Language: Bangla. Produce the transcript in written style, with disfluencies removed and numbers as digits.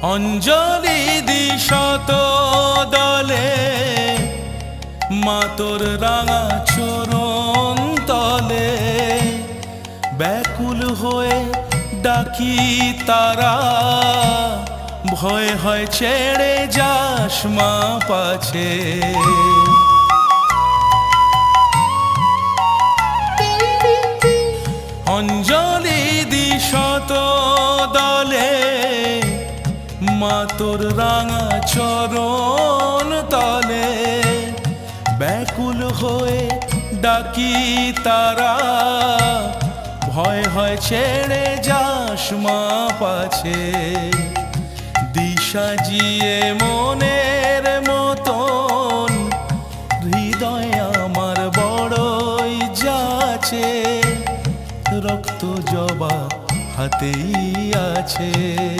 অঞ্জলি দি শত দলে মা তোর রাঙা চরণ তলে, ব্যাকুল হয়ে ডাকি তারা, ভয় হয় ছেড়ে যাস মা পাছে। অঞ্জলি দি শত দলে মা তোর রাঙা চরণ তলে, ব্যাকুল হয়ে ডাকি তারা, ভয় হয় ছেড়ে যাস মা পাছে। দিশা জিয়ে মনের মতন হৃদয় আমার বড়ই যাচ্ছে, রক্ত জবা হাতেই আছে।